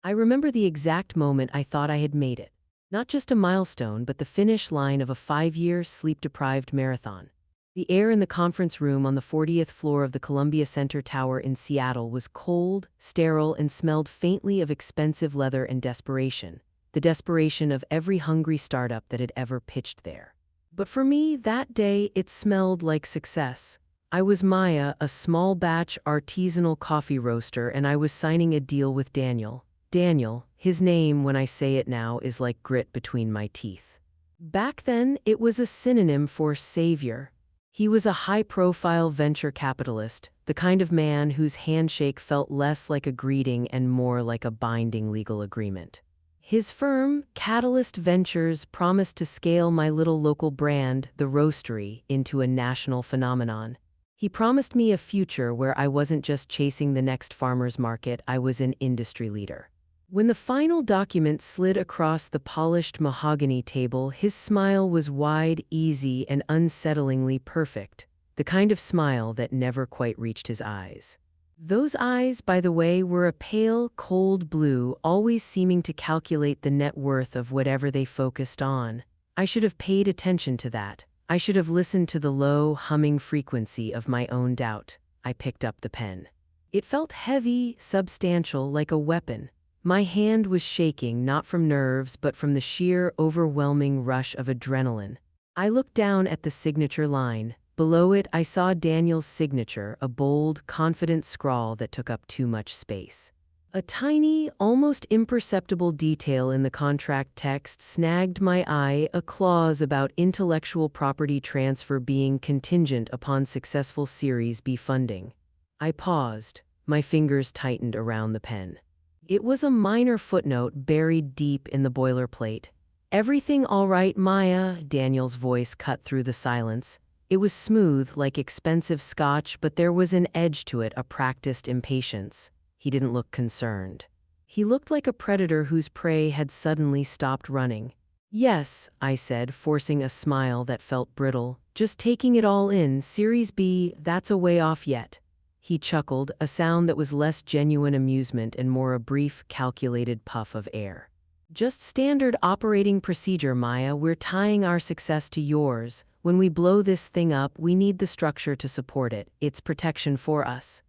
I remember the exact moment I thought I had made it. Not just a milestone, but the finish line of a 5-year, sleep-deprived marathon. The air in the conference room on the 40th floor of the Columbia Center Tower in Seattle was cold, sterile, and smelled faintly of expensive leather and desperation. The desperation of every hungry startup that had ever pitched there. But for me, that day, it smelled like success. I was Maya, a small-batch artisanal coffee roaster, and I was signing a deal with Daniel. Daniel, his name, when I say it now, is like grit between my teeth. Back then, it was a synonym for savior. He was a high-profile venture capitalist, the kind of man whose handshake felt less like a greeting and more like a binding legal agreement. His firm, Catalyst Ventures, promised to scale my little local brand, the Roastery, into a national phenomenon. He promised me a future where I wasn't just chasing the next farmer's market, I was an industry leader. When the final document slid across the polished mahogany table, his smile was wide, easy, and unsettlingly perfect, the kind of smile that never quite reached his eyes. Those eyes, by the way, were a pale, cold blue, always seeming to calculate the net worth of whatever they focused on. I should have paid attention to that. I should have listened to the low, humming frequency of my own doubt. I picked up the pen. It felt heavy, substantial, like a weapon. My hand was shaking, not from nerves, but from the sheer, overwhelming rush of adrenaline. I looked down at the signature line. Below it, I saw Daniel's signature, a bold, confident scrawl that took up too much space. A tiny, almost imperceptible detail in the contract text snagged my eye, a clause about intellectual property transfer being contingent upon successful Series B funding. I paused. My fingers tightened around the pen. It was a minor footnote buried deep in the boilerplate. "Everything all right, Maya?" Daniel's voice cut through the silence. It was smooth, like expensive scotch, but there was an edge to it, a practiced impatience. He didn't look concerned. He looked like a predator whose prey had suddenly stopped running. "Yes," I said, forcing a smile that felt brittle. "Just taking it all in. Series B, that's a way off yet." He chuckled, a sound that was less genuine amusement and more a brief, calculated puff of air. "Just standard operating procedure, Maya. We're tying our success to yours. When we blow this thing up, we need the structure to support it. It's protection for us."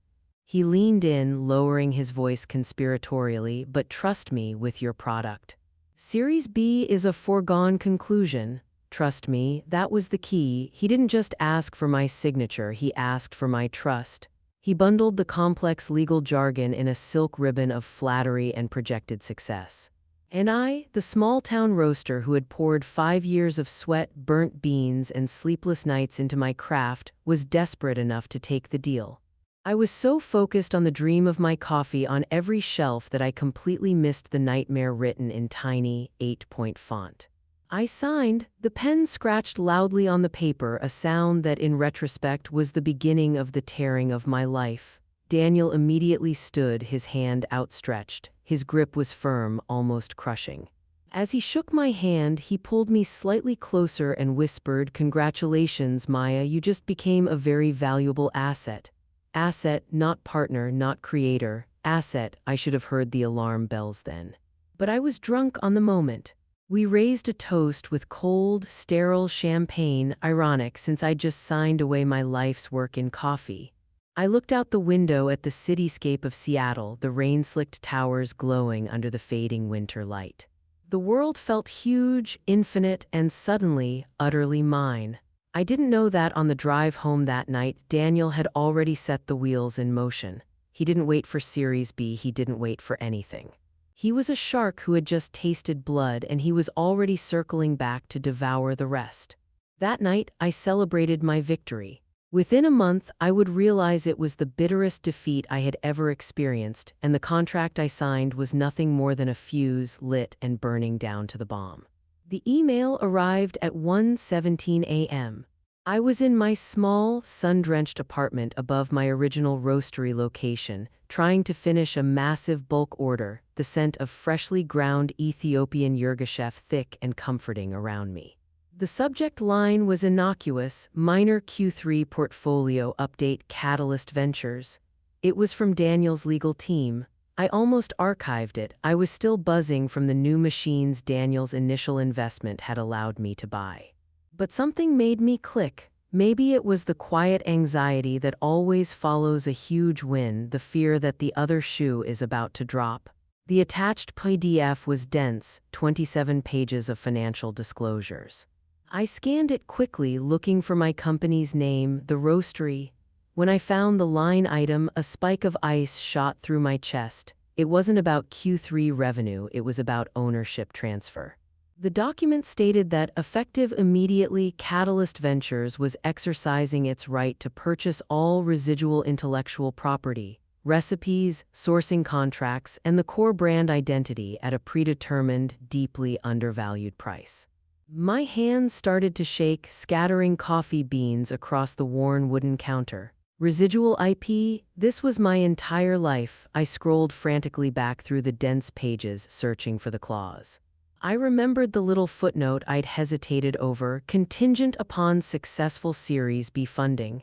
He leaned in, lowering his voice conspiratorially, "But trust me with your product. Series B is a foregone conclusion. Trust me, that was the key. He didn't just ask for my signature, he asked for my trust." He bundled the complex legal jargon in a silk ribbon of flattery and projected success. And I, the small-town roaster who had poured 5 years of sweat, burnt beans, and sleepless nights into my craft, was desperate enough to take the deal. I was so focused on the dream of my coffee on every shelf that I completely missed the nightmare written in tiny, 8-point font. I signed. The pen scratched loudly on the paper, a sound that, in retrospect, was the beginning of the tearing of my life. Daniel immediately stood, his hand outstretched. His grip was firm, almost crushing. As he shook my hand, he pulled me slightly closer and whispered, "Congratulations, Maya, you just became a very valuable asset." Asset, not partner, not creator. Asset. I should have heard the alarm bells then. But I was drunk on the moment. We raised a toast with cold, sterile champagne, ironic since I'd just signed away my life's work in coffee. I looked out the window at the cityscape of Seattle, the rain-slicked towers glowing under the fading winter light. The world felt huge, infinite, and suddenly, utterly mine. I didn't know that on the drive home that night, Daniel had already set the wheels in motion. He didn't wait for Series B, he didn't wait for anything. He was a shark who had just tasted blood, and he was already circling back to devour the rest. That night, I celebrated my victory. Within a month, I would realize it was the bitterest defeat I had ever experienced, and the contract I signed was nothing more than a fuse lit and burning down to the bomb. The email arrived at 1:17 a.m. I was in my small, sun-drenched apartment above my original roastery location, trying to finish a massive bulk order, the scent of freshly ground Ethiopian yirgacheffe thick and comforting around me. The subject line was innocuous, minor Q3 portfolio update Catalyst Ventures. It was from Daniel's legal team. I almost archived it. I was still buzzing from the new machines Daniel's initial investment had allowed me to buy. But something made me click. Maybe it was the quiet anxiety that always follows a huge win, the fear that the other shoe is about to drop. The attached PDF was dense, 27 pages of financial disclosures. I scanned it quickly, looking for my company's name, the roastery. When I found the line item, a spike of ice shot through my chest. It wasn't about Q3 revenue, it was about ownership transfer. The document stated that, effective immediately, Catalyst Ventures was exercising its right to purchase all residual intellectual property, recipes, sourcing contracts, and the core brand identity at a predetermined, deeply undervalued price. My hands started to shake, scattering coffee beans across the worn wooden counter. Residual IP? This was my entire life. I scrolled frantically back through the dense pages, searching for the clause. I remembered the little footnote I'd hesitated over, contingent upon successful Series B funding.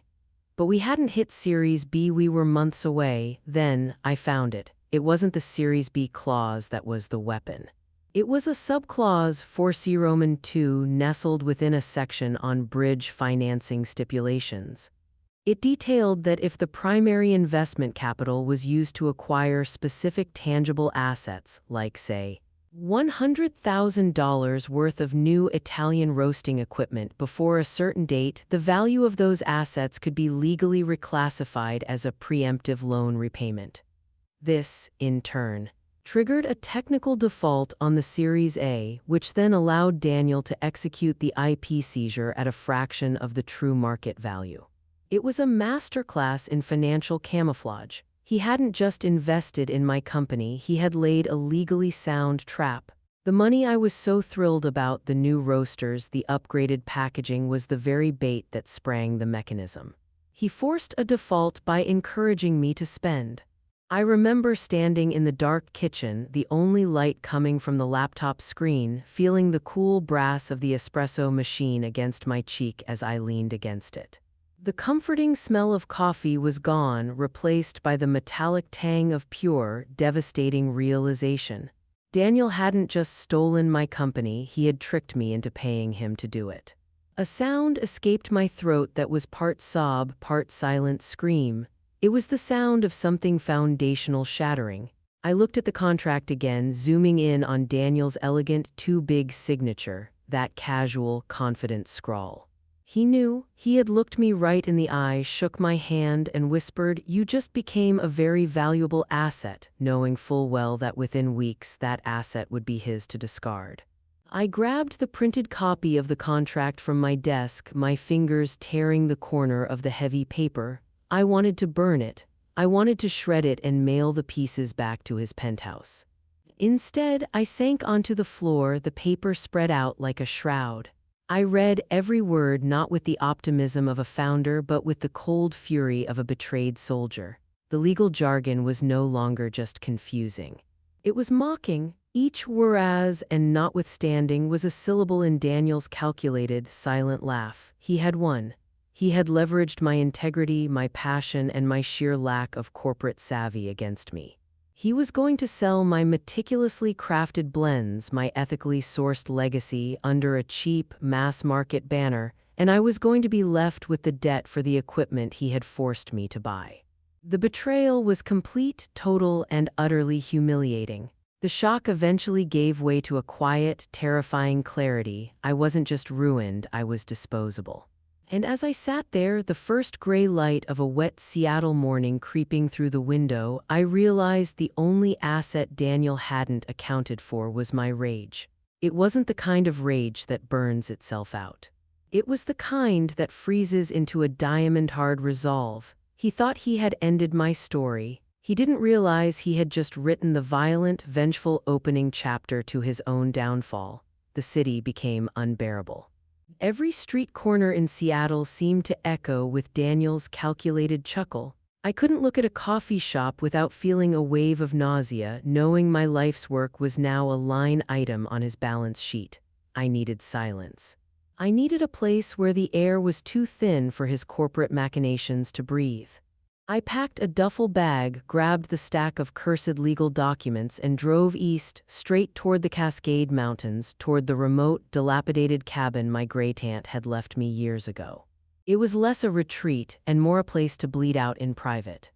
But we hadn't hit Series B, we were months away. Then, I found it. It wasn't the Series B clause that was the weapon. It was a subclause, 4C Roman 2, nestled within a section on bridge financing stipulations. It detailed that if the primary investment capital was used to acquire specific tangible assets, like, say, $100,000 worth of new Italian roasting equipment before a certain date, the value of those assets could be legally reclassified as a preemptive loan repayment. This, in turn, triggered a technical default on the Series A, which then allowed Daniel to execute the IP seizure at a fraction of the true market value. It was a masterclass in financial camouflage. He hadn't just invested in my company, he had laid a legally sound trap. The money I was so thrilled about, the new roasters, the upgraded packaging, was the very bait that sprang the mechanism. He forced a default by encouraging me to spend. I remember standing in the dark kitchen, the only light coming from the laptop screen, feeling the cool brass of the espresso machine against my cheek as I leaned against it. The comforting smell of coffee was gone, replaced by the metallic tang of pure, devastating realization. Daniel hadn't just stolen my company, he had tricked me into paying him to do it. A sound escaped my throat that was part sob, part silent scream. It was the sound of something foundational shattering. I looked at the contract again, zooming in on Daniel's elegant, too big signature, that casual, confident scrawl. He knew. He had looked me right in the eye, shook my hand, and whispered, "You just became a very valuable asset," knowing full well that within weeks that asset would be his to discard. I grabbed the printed copy of the contract from my desk, my fingers tearing the corner of the heavy paper. I wanted to burn it. I wanted to shred it and mail the pieces back to his penthouse. Instead, I sank onto the floor, the paper spread out like a shroud. I read every word, not with the optimism of a founder but with the cold fury of a betrayed soldier. The legal jargon was no longer just confusing. It was mocking. Each whereas and notwithstanding was a syllable in Daniel's calculated, silent laugh. He had won. He had leveraged my integrity, my passion, and my sheer lack of corporate savvy against me. He was going to sell my meticulously crafted blends, my ethically sourced legacy, under a cheap, mass-market banner, and I was going to be left with the debt for the equipment he had forced me to buy. The betrayal was complete, total, and utterly humiliating. The shock eventually gave way to a quiet, terrifying clarity. I wasn't just ruined, I was disposable. And as I sat there, the first gray light of a wet Seattle morning creeping through the window, I realized the only asset Daniel hadn't accounted for was my rage. It wasn't the kind of rage that burns itself out. It was the kind that freezes into a diamond-hard resolve. He thought he had ended my story. He didn't realize he had just written the violent, vengeful opening chapter to his own downfall. The city became unbearable. Every street corner in Seattle seemed to echo with Daniel's calculated chuckle. I couldn't look at a coffee shop without feeling a wave of nausea, knowing my life's work was now a line item on his balance sheet. I needed silence. I needed a place where the air was too thin for his corporate machinations to breathe. I packed a duffel bag, grabbed the stack of cursed legal documents, and drove east, straight toward the Cascade Mountains, toward the remote, dilapidated cabin my great-aunt had left me years ago. It was less a retreat and more a place to bleed out in private.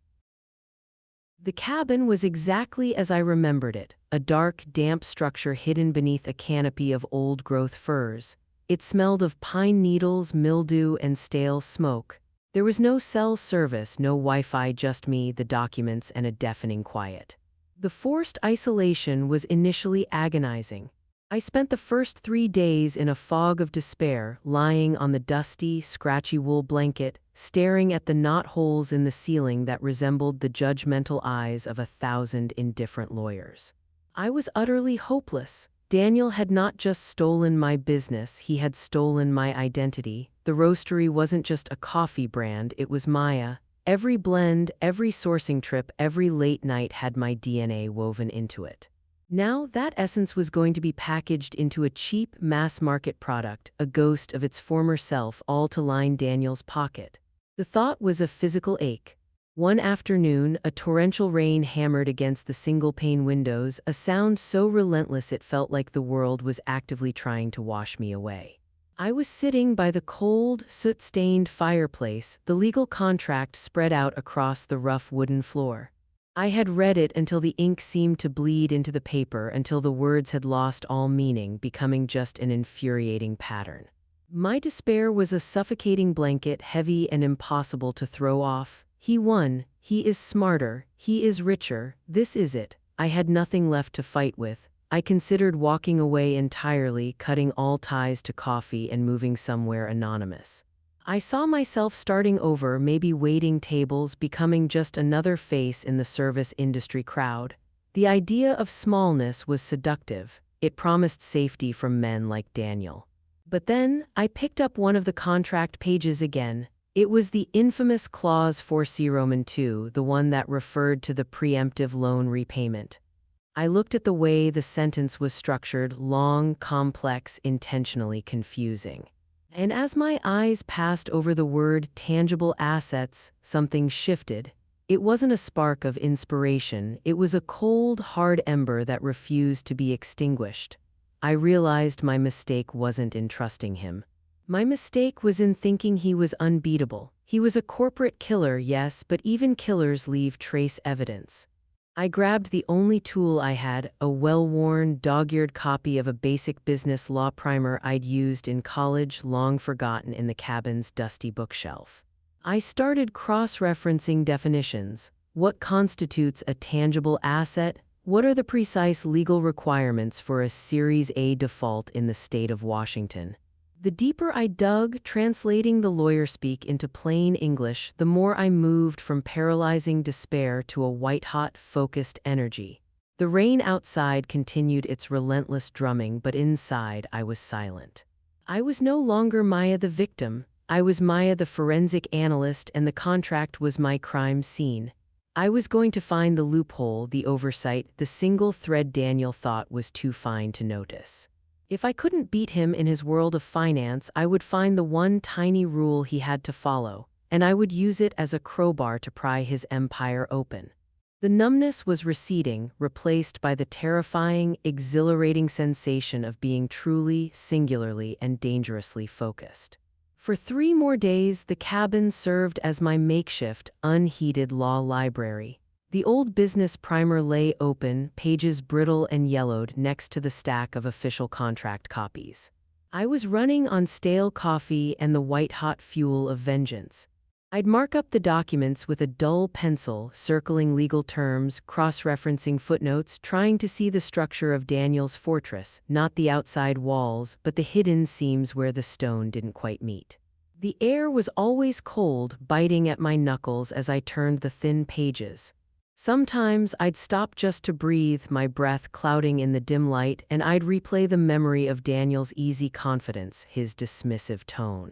The cabin was exactly as I remembered it, a dark, damp structure hidden beneath a canopy of old-growth firs. It smelled of pine needles, mildew, and stale smoke. There was no cell service, no Wi-Fi, just me, the documents, and a deafening quiet. The forced isolation was initially agonizing. I spent the first 3 days in a fog of despair, lying on the dusty, scratchy wool blanket, staring at the knotholes in the ceiling that resembled the judgmental eyes of 1,000 indifferent lawyers. I was utterly hopeless. Daniel had not just stolen my business, he had stolen my identity. The roastery wasn't just a coffee brand, it was Maya. Every blend, every sourcing trip, every late night had my DNA woven into it. Now that essence was going to be packaged into a cheap, mass-market product, a ghost of its former self, all to line Daniel's pocket. The thought was a physical ache. One afternoon, a torrential rain hammered against the single-pane windows, a sound so relentless it felt like the world was actively trying to wash me away. I was sitting by the cold, soot-stained fireplace, the legal contract spread out across the rough wooden floor. I had read it until the ink seemed to bleed into the paper, until the words had lost all meaning, becoming just an infuriating pattern. My despair was a suffocating blanket, heavy and impossible to throw off. He won. He is smarter. He is richer. This is it. I had nothing left to fight with. I considered walking away entirely, cutting all ties to coffee and moving somewhere anonymous. I saw myself starting over, maybe waiting tables, becoming just another face in the service industry crowd. The idea of smallness was seductive. It promised safety from men like Daniel. But then, I picked up one of the contract pages again. It was the infamous Clause 4C Roman 2, the one that referred to the preemptive loan repayment. I looked at the way the sentence was structured, long, complex, intentionally confusing. And as my eyes passed over the word tangible assets, something shifted. It wasn't a spark of inspiration, it was a cold, hard ember that refused to be extinguished. I realized my mistake wasn't in trusting him. My mistake was in thinking he was unbeatable. He was a corporate killer, yes, but even killers leave trace evidence. I grabbed the only tool I had, a well-worn, dog-eared copy of a basic business law primer I'd used in college, long forgotten in the cabin's dusty bookshelf. I started cross-referencing definitions. What constitutes a tangible asset? What are the precise legal requirements for a Series A default in the state of Washington? The deeper I dug, translating the lawyer speak into plain English, the more I moved from paralyzing despair to a white-hot, focused energy. The rain outside continued its relentless drumming, but inside I was silent. I was no longer Maya the victim. I was Maya the forensic analyst, and the contract was my crime scene. I was going to find the loophole, the oversight, the single thread Daniel thought was too fine to notice. If I couldn't beat him in his world of finance, I would find the one tiny rule he had to follow, and I would use it as a crowbar to pry his empire open. The numbness was receding, replaced by the terrifying, exhilarating sensation of being truly, singularly, and dangerously focused. For 3 more days, the cabin served as my makeshift, unheated law library. The old business primer lay open, pages brittle and yellowed, next to the stack of official contract copies. I was running on stale coffee and the white-hot fuel of vengeance. I'd mark up the documents with a dull pencil, circling legal terms, cross-referencing footnotes, trying to see the structure of Daniel's fortress, not the outside walls, but the hidden seams where the stone didn't quite meet. The air was always cold, biting at my knuckles as I turned the thin pages. Sometimes I'd stop just to breathe, my breath clouding in the dim light, and I'd replay the memory of Daniel's easy confidence, his dismissive tone.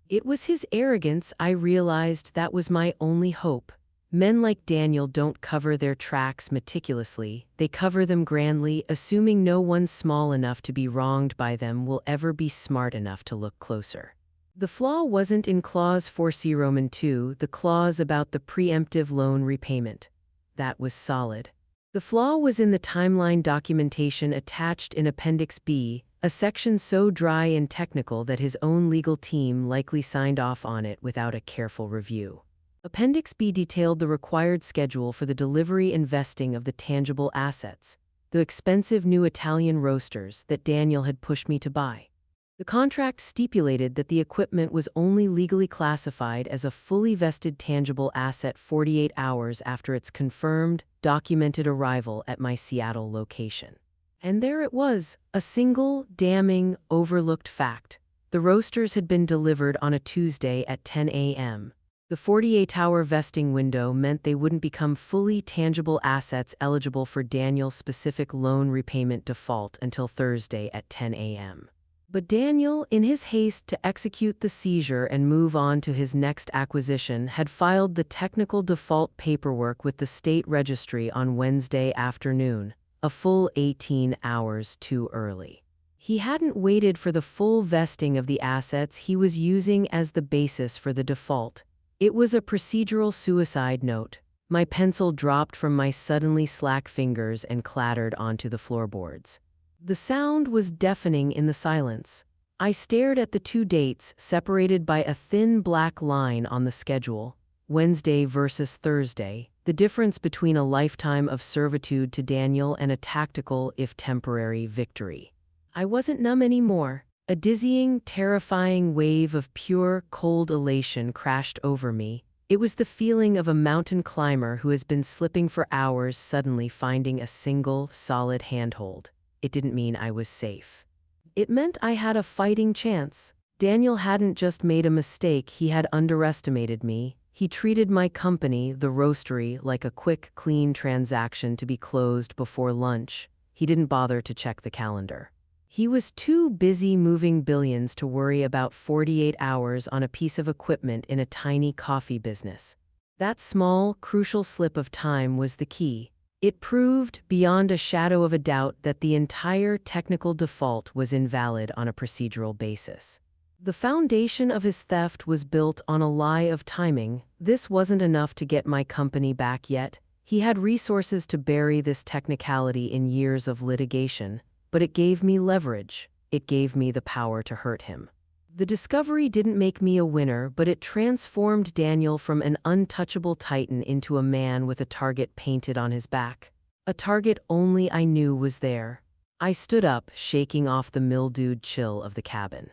It was his arrogance, I realized, that was my only hope. Men like Daniel don't cover their tracks meticulously, they cover them grandly, assuming no one small enough to be wronged by them will ever be smart enough to look closer. The flaw wasn't in Clause 4C Roman 2, the clause about the preemptive loan repayment. That was solid. The flaw was in the timeline documentation attached in Appendix B, a section so dry and technical that his own legal team likely signed off on it without a careful review. Appendix B detailed the required schedule for the delivery and vesting of the tangible assets, the expensive new Italian roasters that Daniel had pushed me to buy. The contract stipulated that the equipment was only legally classified as a fully vested tangible asset 48 hours after its confirmed, documented arrival at my Seattle location. And there it was, a single, damning, overlooked fact. The roasters had been delivered on a Tuesday at 10 a.m. The 48-hour vesting window meant they wouldn't become fully tangible assets eligible for Daniel's specific loan repayment default until Thursday at 10 a.m. But Daniel, in his haste to execute the seizure and move on to his next acquisition, had filed the technical default paperwork with the state registry on Wednesday afternoon, a full 18 hours too early. He hadn't waited for the full vesting of the assets he was using as the basis for the default. It was a procedural suicide note. My pencil dropped from my suddenly slack fingers and clattered onto the floorboards. The sound was deafening in the silence. I stared at the two dates separated by a thin black line on the schedule, Wednesday versus Thursday, the difference between a lifetime of servitude to Daniel and a tactical, if temporary, victory. I wasn't numb anymore. A dizzying, terrifying wave of pure, cold elation crashed over me. It was the feeling of a mountain climber who has been slipping for hours suddenly finding a single, solid handhold. It didn't mean I was safe. It meant I had a fighting chance. Daniel hadn't just made a mistake, he had underestimated me. He treated my company, the roastery, like a quick, clean transaction to be closed before lunch. He didn't bother to check the calendar. He was too busy moving billions to worry about 48 hours on a piece of equipment in a tiny coffee business. That small, crucial slip of time was the key. It proved, beyond a shadow of a doubt, that the entire technical default was invalid on a procedural basis. The foundation of his theft was built on a lie of timing. This wasn't enough to get my company back yet. He had resources to bury this technicality in years of litigation, but it gave me leverage. It gave me the power to hurt him. The discovery didn't make me a winner, but it transformed Daniel from an untouchable titan into a man with a target painted on his back. A target only I knew was there. I stood up, shaking off the mildewed chill of the cabin.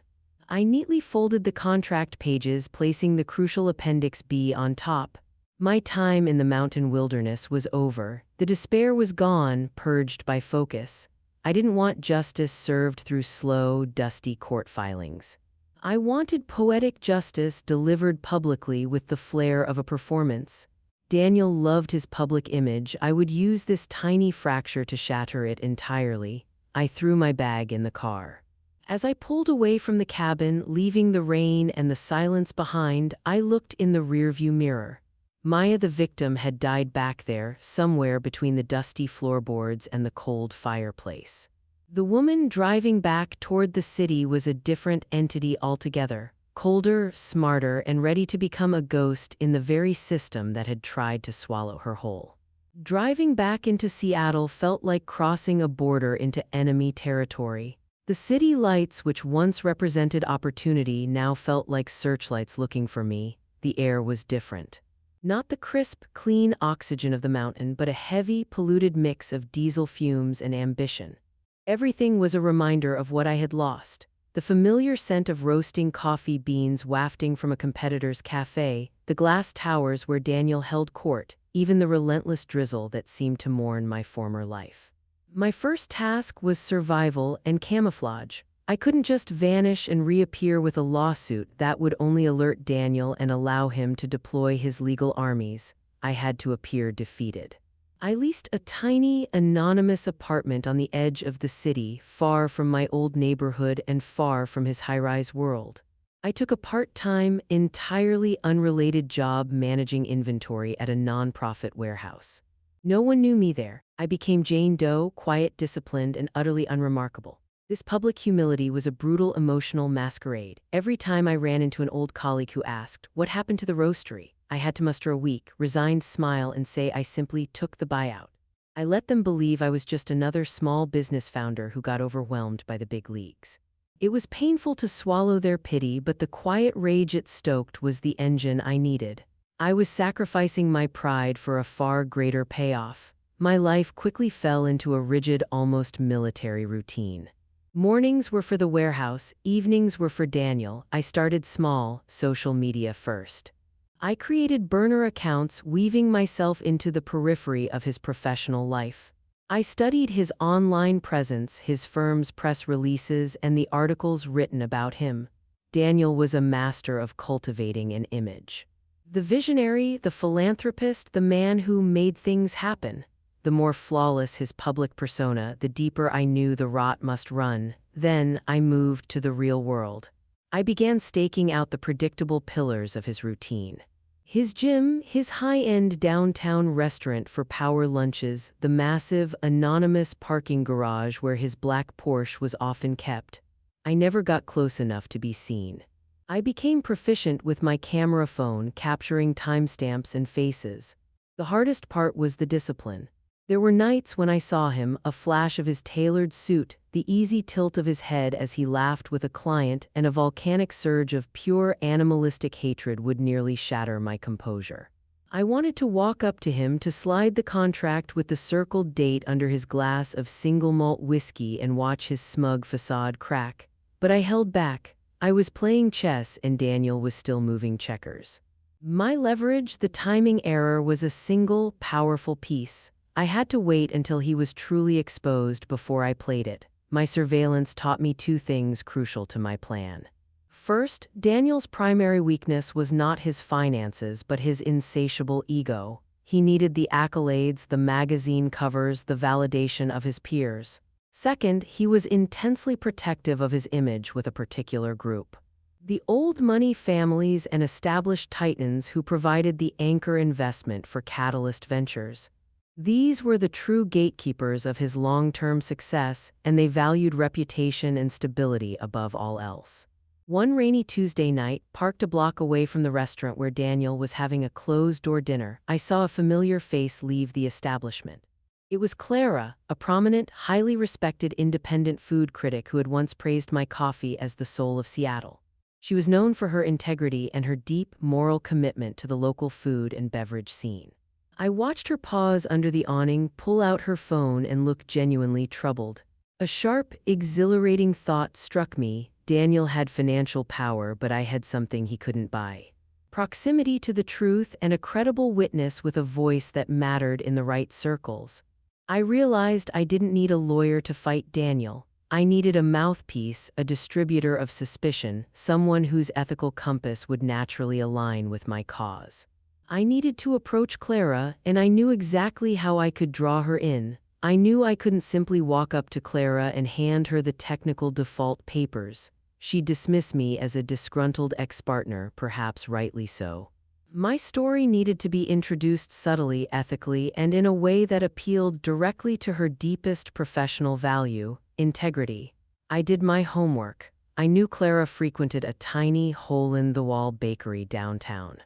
I neatly folded the contract pages, placing the crucial Appendix B on top. My time in the mountain wilderness was over. The despair was gone, purged by focus. I didn't want justice served through slow, dusty court filings. I wanted poetic justice delivered publicly with the flair of a performance. Daniel loved his public image. I would use this tiny fracture to shatter it entirely. I threw my bag in the car. As I pulled away from the cabin, leaving the rain and the silence behind, I looked in the rearview mirror. Maya, the victim, had died back there, somewhere between the dusty floorboards and the cold fireplace. The woman driving back toward the city was a different entity altogether, colder, smarter, and ready to become a ghost in the very system that had tried to swallow her whole. Driving back into Seattle felt like crossing a border into enemy territory. The city lights, which once represented opportunity, now felt like searchlights looking for me. The air was different. Not the crisp, clean oxygen of the mountain, but a heavy, polluted mix of diesel fumes and ambition. Everything was a reminder of what I had lost. The familiar scent of roasting coffee beans wafting from a competitor's cafe, the glass towers where Daniel held court, even the relentless drizzle that seemed to mourn my former life. My first task was survival and camouflage. I couldn't just vanish and reappear with a lawsuit that would only alert Daniel and allow him to deploy his legal armies. I had to appear defeated. I leased a tiny, anonymous apartment on the edge of the city, far from my old neighborhood and far from his high-rise world. I took a part-time, entirely unrelated job managing inventory at a nonprofit warehouse. No one knew me there. I became Jane Doe, quiet, disciplined, and utterly unremarkable. This public humility was a brutal emotional masquerade. Every time I ran into an old colleague who asked, "What happened to the roastery?" I had to muster a weak, resigned smile and say I simply took the buyout. I let them believe I was just another small business founder who got overwhelmed by the big leagues. It was painful to swallow their pity, but the quiet rage it stoked was the engine I needed. I was sacrificing my pride for a far greater payoff. My life quickly fell into a rigid, almost military routine. Mornings were for the warehouse, evenings were for Daniel. I started small, social media first. I created burner accounts, weaving myself into the periphery of his professional life. I studied his online presence, his firm's press releases, and the articles written about him. Daniel was a master of cultivating an image. The visionary, the philanthropist, the man who made things happen. The more flawless his public persona, the deeper I knew the rot must run. Then I moved to the real world. I began staking out the predictable pillars of his routine. His gym, his high-end downtown restaurant for power lunches, the massive, anonymous parking garage where his black Porsche was often kept. I never got close enough to be seen. I became proficient with my camera phone, capturing timestamps and faces. The hardest part was the discipline. There were nights when I saw him, a flash of his tailored suit, the easy tilt of his head as he laughed with a client, and a volcanic surge of pure animalistic hatred would nearly shatter my composure. I wanted to walk up to him, to slide the contract with the circled date under his glass of single malt whiskey and watch his smug facade crack. But I held back. I was playing chess and Daniel was still moving checkers. My leverage, the timing error, was a single, powerful piece. I had to wait until he was truly exposed before I played it. My surveillance taught me two things crucial to my plan. First, Daniel's primary weakness was not his finances, but his insatiable ego. He needed the accolades, the magazine covers, the validation of his peers. Second, he was intensely protective of his image with a particular group. The old money families and established titans who provided the anchor investment for catalyst ventures. These were the true gatekeepers of his long-term success, and they valued reputation and stability above all else. One rainy Tuesday night, parked a block away from the restaurant where Daniel was having a closed-door dinner, I saw a familiar face leave the establishment. It was Clara, a prominent, highly respected independent food critic who had once praised my coffee as the soul of Seattle. She was known for her integrity and her deep, moral commitment to the local food and beverage scene. I watched her pause under the awning, pull out her phone, and look genuinely troubled. A sharp, exhilarating thought struck me. Daniel had financial power, but I had something he couldn't buy. Proximity to the truth and a credible witness with a voice that mattered in the right circles. I realized I didn't need a lawyer to fight Daniel. I needed a mouthpiece, a distributor of suspicion, someone whose ethical compass would naturally align with my cause. I needed to approach Clara, and I knew exactly how I could draw her in. I knew I couldn't simply walk up to Clara and hand her the technical default papers. She'd dismiss me as a disgruntled ex-partner, perhaps rightly so. My story needed to be introduced subtly, ethically, and in a way that appealed directly to her deepest professional value, integrity. I did my homework. I knew Clara frequented a tiny, hole-in-the-wall bakery downtown.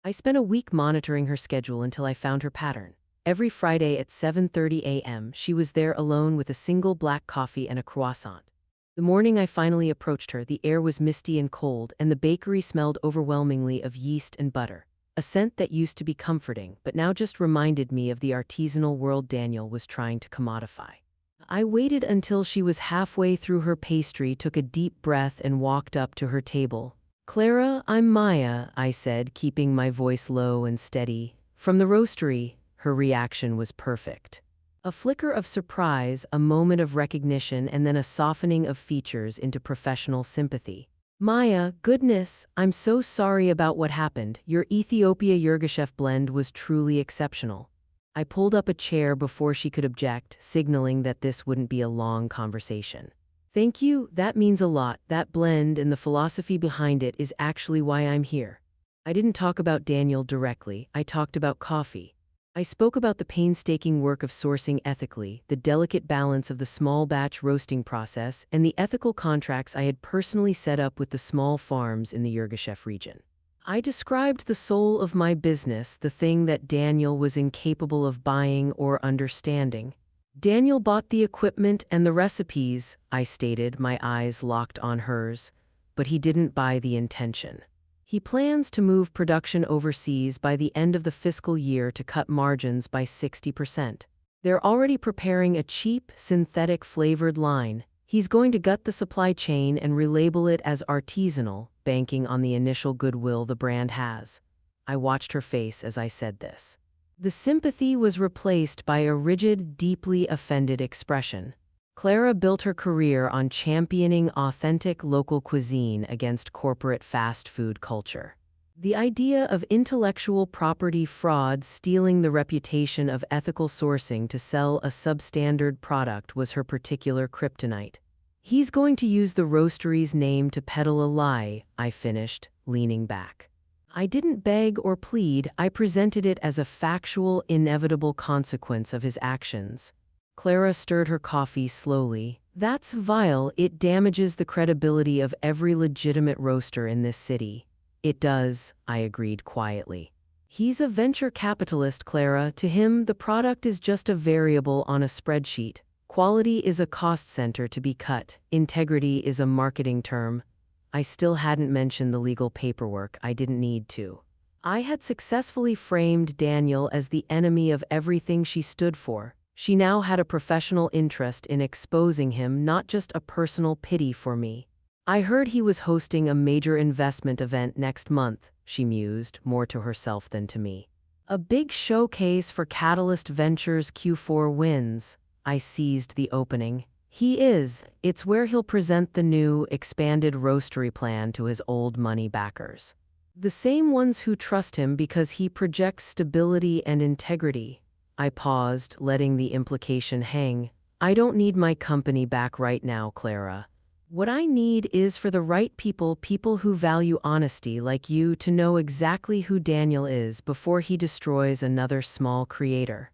I spent a week monitoring her schedule until I found her pattern. Every Friday at 7:30 a.m., she was there alone with a single black coffee and a croissant. The morning I finally approached her, the air was misty and cold, and the bakery smelled overwhelmingly of yeast and butter, a scent that used to be comforting, but now just reminded me of the artisanal world Daniel was trying to commodify. I waited until she was halfway through her pastry, took a deep breath, and walked up to her table. "Clara, I'm Maya," I said, keeping my voice low and steady. "From the roastery." Her reaction was perfect. A flicker of surprise, a moment of recognition, and then a softening of features into professional sympathy. "Maya, goodness, I'm so sorry about what happened. Your Ethiopia Yirgacheffe blend was truly exceptional." I pulled up a chair before she could object, signaling that this wouldn't be a long conversation. "Thank you, that means a lot. That blend and the philosophy behind it is actually why I'm here." I didn't talk about Daniel directly, I talked about coffee. I spoke about the painstaking work of sourcing ethically, the delicate balance of the small batch roasting process, and the ethical contracts I had personally set up with the small farms in the Yirgacheffe region. I described the soul of my business, the thing that Daniel was incapable of buying or understanding. Daniel bought the equipment and the recipes, I stated, my eyes locked on hers, but he didn't buy the intention. He plans to move production overseas by the end of the fiscal year to cut margins by 60%. They're already preparing a cheap, synthetic flavored line. He's going to gut the supply chain and relabel it as artisanal, banking on the initial goodwill the brand has. I watched her face as I said this. The sympathy was replaced by a rigid, deeply offended expression. Clara built her career on championing authentic local cuisine against corporate fast food culture. The idea of intellectual property fraud stealing the reputation of ethical sourcing to sell a substandard product was her particular kryptonite. He's going to use the roastery's name to peddle a lie, I finished, leaning back. I didn't beg or plead, I presented it as a factual, inevitable consequence of his actions. Clara stirred her coffee slowly. That's vile. It damages the credibility of every legitimate roaster in this city. It does, I agreed quietly. He's a venture capitalist, Clara. To him, the product is just a variable on a spreadsheet. Quality is a cost center to be cut. Integrity is a marketing term. I still hadn't mentioned the legal paperwork. I didn't need to. I had successfully framed Daniel as the enemy of everything she stood for. She now had a professional interest in exposing him, not just a personal pity for me. I heard he was hosting a major investment event next month, she mused, more to herself than to me. A big showcase for Catalyst Ventures Q4 wins. I seized the opening. He is. It's where he'll present the new, expanded roastery plan to his old money backers. The same ones who trust him because he projects stability and integrity. I paused, letting the implication hang. I don't need my company back right now, Clara. What I need is for the right people who value honesty like you, to know exactly who Daniel is before he destroys another small creator.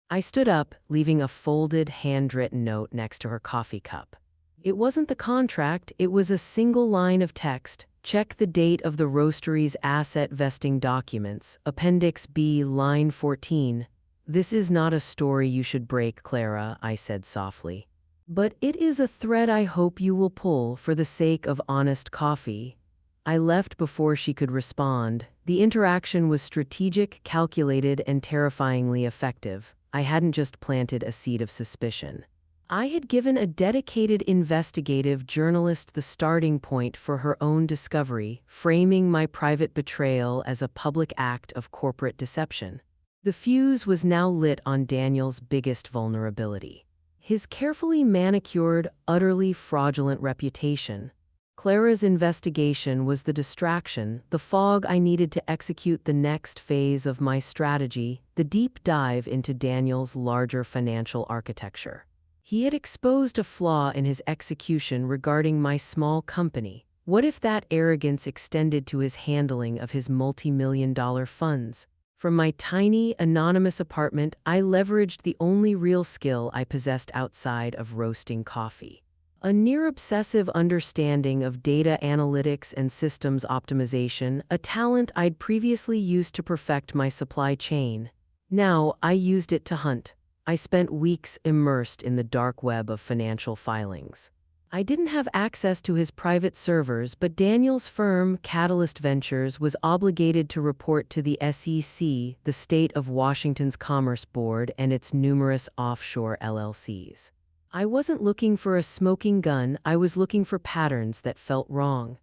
I stood up, leaving a folded, handwritten note next to her coffee cup. It wasn't the contract, it was a single line of text. Check the date of the roastery's asset vesting documents, Appendix B, line 14. This is not a story you should break, Clara, I said softly. But it is a thread I hope you will pull for the sake of honest coffee. I left before she could respond. The interaction was strategic, calculated, and terrifyingly effective. I hadn't just planted a seed of suspicion. I had given a dedicated investigative journalist the starting point for her own discovery, framing my private betrayal as a public act of corporate deception. The fuse was now lit on Daniel's biggest vulnerability. His carefully manicured, utterly fraudulent reputation. Clara's investigation was the distraction, the fog I needed to execute the next phase of my strategy, the deep dive into Daniel's larger financial architecture. He had exposed a flaw in his execution regarding my small company. What if that arrogance extended to his handling of his multi-million-dollar funds? From my tiny, anonymous apartment, I leveraged the only real skill I possessed outside of roasting coffee. A near-obsessive understanding of data analytics and systems optimization, a talent I'd previously used to perfect my supply chain. Now, I used it to hunt. I spent weeks immersed in the dark web of financial filings. I didn't have access to his private servers, but Daniel's firm, Catalyst Ventures, was obligated to report to the SEC, the state of Washington's Commerce Board, and its numerous offshore LLCs. I wasn't looking for a smoking gun, I was looking for patterns that felt wrong.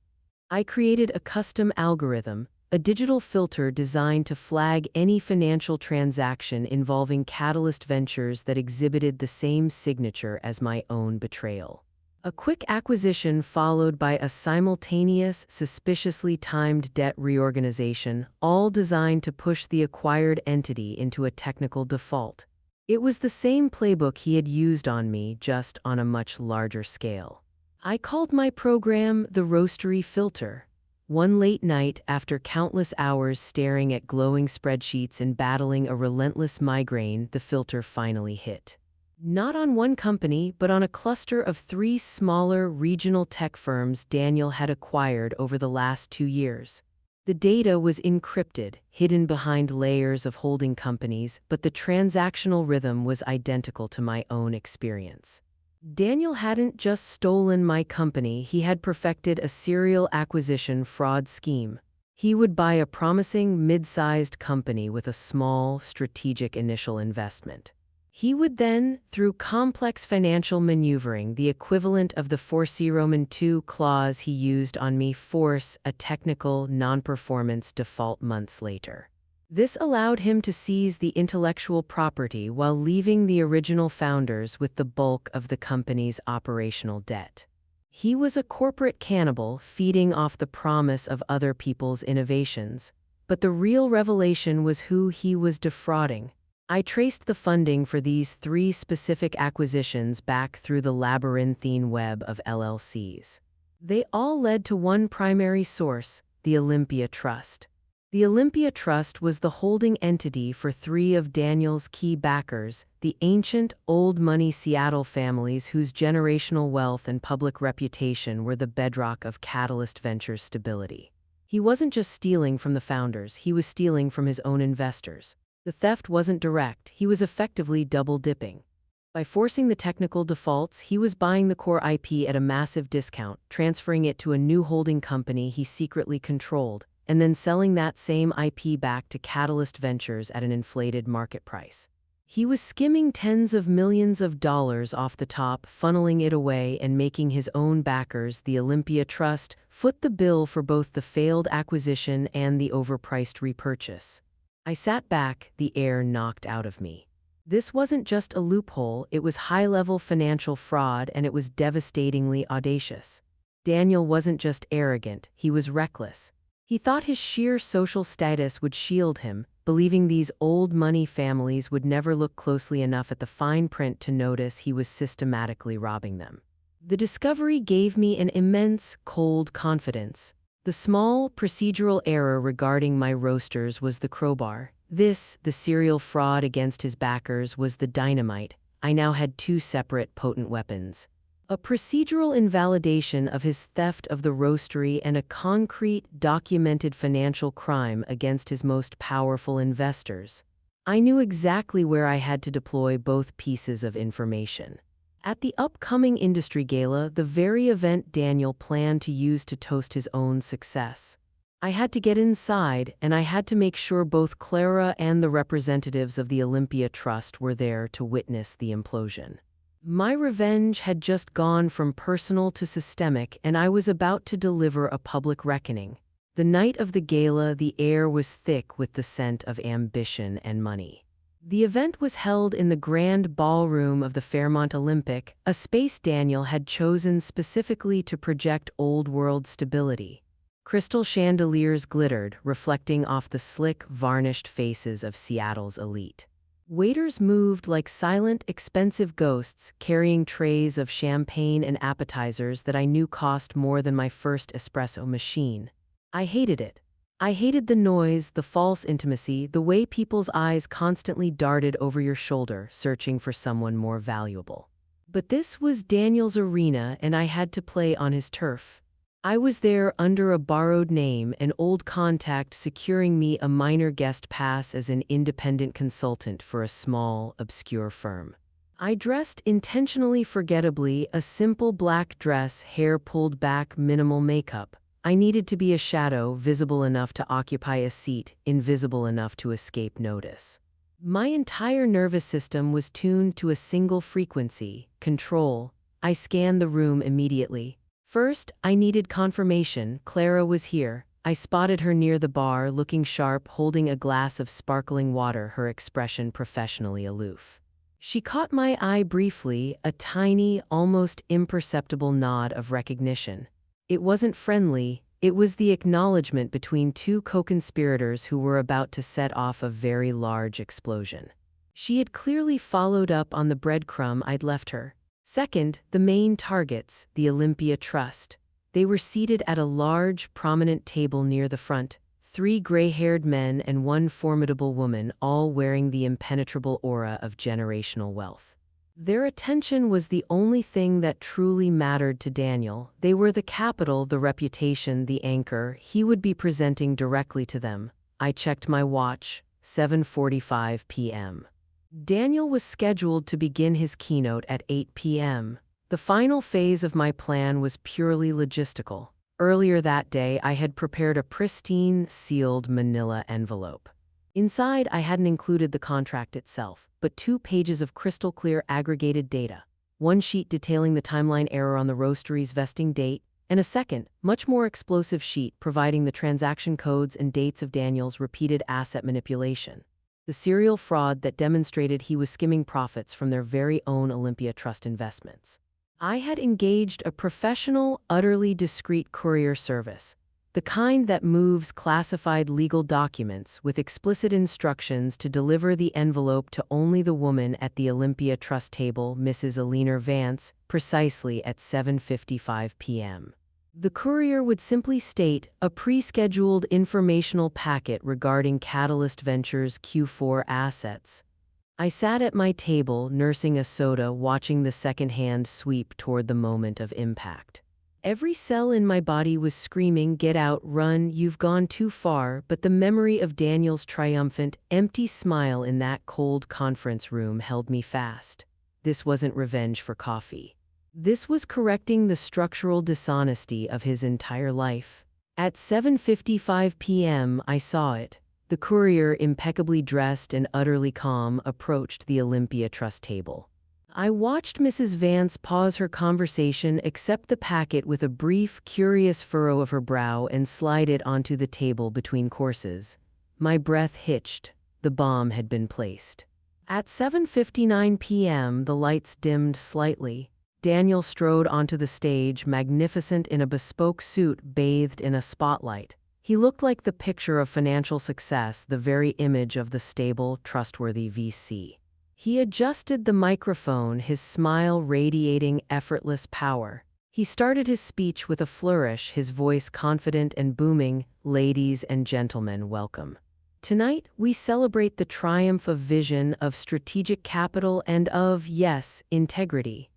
I created a custom algorithm, a digital filter designed to flag any financial transaction involving Catalyst Ventures that exhibited the same signature as my own betrayal. A quick acquisition followed by a simultaneous, suspiciously timed debt reorganization, all designed to push the acquired entity into a technical default. It was the same playbook he had used on me, just on a much larger scale. I called my program the Roastery Filter. One late night, after countless hours staring at glowing spreadsheets and battling a relentless migraine, the filter finally hit. Not on one company, but on a cluster of 3 smaller regional tech firms Daniel had acquired over the last 2 years. The data was encrypted, hidden behind layers of holding companies, but the transactional rhythm was identical to my own experience. Daniel hadn't just stolen my company, he had perfected a serial acquisition fraud scheme. He would buy a promising mid-sized company with a small, strategic initial investment. He would then, through complex financial maneuvering, the equivalent of the Force Roman II clause he used on me, force a technical non-performance default months later. This allowed him to seize the intellectual property while leaving the original founders with the bulk of the company's operational debt. He was a corporate cannibal feeding off the promise of other people's innovations, but the real revelation was who he was defrauding. I traced the funding for these 3 specific acquisitions back through the labyrinthine web of LLCs. They all led to one primary source, the Olympia Trust. The Olympia Trust was the holding entity for 3 of Daniel's key backers, the ancient, old-money Seattle families whose generational wealth and public reputation were the bedrock of Catalyst Ventures' stability. He wasn't just stealing from the founders, he was stealing from his own investors. The theft wasn't direct, he was effectively double-dipping. By forcing the technical defaults, he was buying the core IP at a massive discount, transferring it to a new holding company he secretly controlled, and then selling that same IP back to Catalyst Ventures at an inflated market price. He was skimming tens of millions of dollars off the top, funneling it away and making his own backers, the Olympia Trust, foot the bill for both the failed acquisition and the overpriced repurchase. I sat back, the air knocked out of me. This wasn't just a loophole, it was high-level financial fraud, and it was devastatingly audacious. Daniel wasn't just arrogant, he was reckless. He thought his sheer social status would shield him, believing these old money families would never look closely enough at the fine print to notice he was systematically robbing them. The discovery gave me an immense, cold confidence. The small, procedural error regarding my roasters was the crowbar. This, the serial fraud against his backers, was the dynamite. I now had 2 separate, potent weapons. A procedural invalidation of his theft of the roastery and a concrete, documented financial crime against his most powerful investors. I knew exactly where I had to deploy both pieces of information. At the upcoming industry gala, the very event Daniel planned to use to toast his own success. I had to get inside, and I had to make sure both Clara and the representatives of the Olympia Trust were there to witness the implosion. My revenge had just gone from personal to systemic, and I was about to deliver a public reckoning. The night of the gala, the air was thick with the scent of ambition and money. The event was held in the grand ballroom of the Fairmont Olympic, a space Daniel had chosen specifically to project old-world stability. Crystal chandeliers glittered, reflecting off the slick, varnished faces of Seattle's elite. Waiters moved like silent, expensive ghosts, carrying trays of champagne and appetizers that I knew cost more than my first espresso machine. I hated it. I hated the noise, the false intimacy, the way people's eyes constantly darted over your shoulder, searching for someone more valuable. But this was Daniel's arena, and I had to play on his turf. I was there under a borrowed name, an old contact securing me a minor guest pass as an independent consultant for a small, obscure firm. I dressed intentionally forgettably, a simple black dress, hair pulled back, minimal makeup. I needed to be a shadow, visible enough to occupy a seat, invisible enough to escape notice. My entire nervous system was tuned to a single frequency, control. I scanned the room immediately. First, I needed confirmation. Clara was here. I spotted her near the bar, looking sharp, holding a glass of sparkling water, her expression professionally aloof. She caught my eye briefly, a tiny, almost imperceptible nod of recognition. It wasn't friendly, it was the acknowledgement between 2 co-conspirators who were about to set off a very large explosion. She had clearly followed up on the breadcrumb I'd left her. Second, the main targets, the Olympia Trust. They were seated at a large, prominent table near the front, 3 gray-haired men and 1 formidable woman, all wearing the impenetrable aura of generational wealth. Their attention was the only thing that truly mattered to Daniel. They were the capital, the reputation, the anchor. He would be presenting directly to them. I checked my watch, 7:45 p.m. Daniel was scheduled to begin his keynote at 8 p.m. The final phase of my plan was purely logistical. Earlier that day, I had prepared a pristine, sealed manila envelope. Inside, I hadn't included the contract itself, but 2 pages of crystal-clear aggregated data. 1 sheet detailing the timeline error on the roastery's vesting date, and a second, much more explosive sheet providing the transaction codes and dates of Daniel's repeated asset manipulation. The serial fraud that demonstrated he was skimming profits from their very own Olympia Trust investments. I had engaged a professional, utterly discreet courier service, the kind that moves classified legal documents with explicit instructions to deliver the envelope to only the woman at the Olympia Trust table, Mrs. Billionaire Vance, precisely at 7:55 p.m. The courier would simply state a pre-scheduled informational packet regarding Catalyst Ventures' Q4 assets. I sat at my table, nursing a soda, watching the second-hand sweep toward the moment of impact. Every cell in my body was screaming, "Get out, run, you've gone too far," but the memory of Daniel's triumphant, empty smile in that cold conference room held me fast. This wasn't revenge for coffee. This was correcting the structural dishonesty of his entire life. At 7:55 p.m., I saw it. The courier, impeccably dressed and utterly calm, approached the Olympia Trust table. I watched Mrs. Vance pause her conversation, accept the packet with a brief, curious furrow of her brow, and slide it onto the table between courses. My breath hitched. The bomb had been placed. At 7:59 p.m., the lights dimmed slightly. Daniel strode onto the stage, magnificent in a bespoke suit bathed in a spotlight. He looked like the picture of financial success, the very image of the stable, trustworthy VC. He adjusted the microphone, his smile radiating effortless power. He started his speech with a flourish, his voice confident and booming. "Ladies and gentlemen, welcome. Tonight, we celebrate the triumph of vision, of strategic capital, and of, yes, integrity."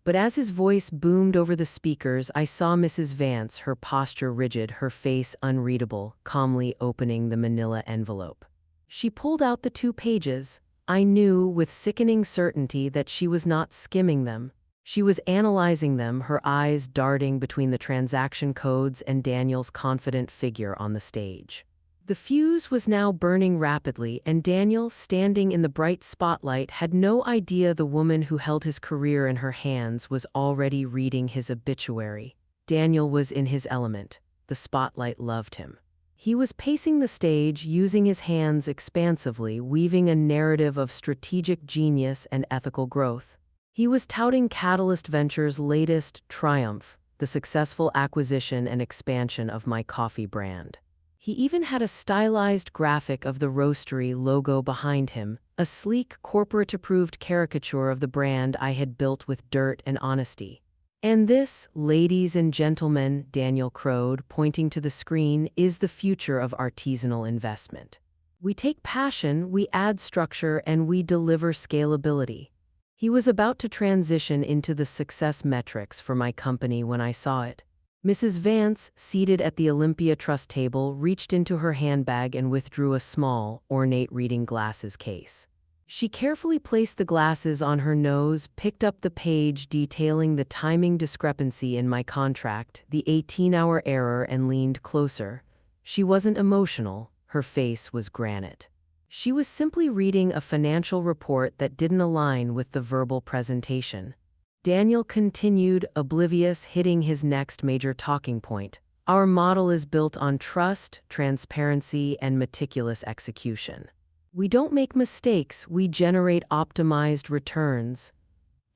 But as his voice boomed over the speakers, I saw Mrs. Vance, her posture rigid, her face unreadable, calmly opening the manila envelope. She pulled out the 2 pages. I knew with sickening certainty that she was not skimming them. She was analyzing them, her eyes darting between the transaction codes and Daniel's confident figure on the stage. The fuse was now burning rapidly, and Daniel, standing in the bright spotlight, had no idea the woman who held his career in her hands was already reading his obituary. Daniel was in his element. The spotlight loved him. He was pacing the stage, using his hands expansively, weaving a narrative of strategic genius and ethical growth. He was touting Catalyst Ventures' latest triumph, the successful acquisition and expansion of my coffee brand. He even had a stylized graphic of the roastery logo behind him, a sleek, corporate-approved caricature of the brand I had built with dirt and honesty. "And this, ladies and gentlemen," Daniel crowed, pointing to the screen, "is the future of artisanal investment. We take passion, we add structure, and we deliver scalability." He was about to transition into the success metrics for my company when I saw it. Mrs. Vance, seated at the Olympia Trust table, reached into her handbag and withdrew a small, ornate reading glasses case. She carefully placed the glasses on her nose, picked up the page detailing the timing discrepancy in my contract, the 18-hour error, and leaned closer. She wasn't emotional. Her face was granite. She was simply reading a financial report that didn't align with the verbal presentation. Daniel continued, oblivious, hitting his next major talking point. "Our model is built on trust, transparency, and meticulous execution. We don't make mistakes, we generate optimized returns."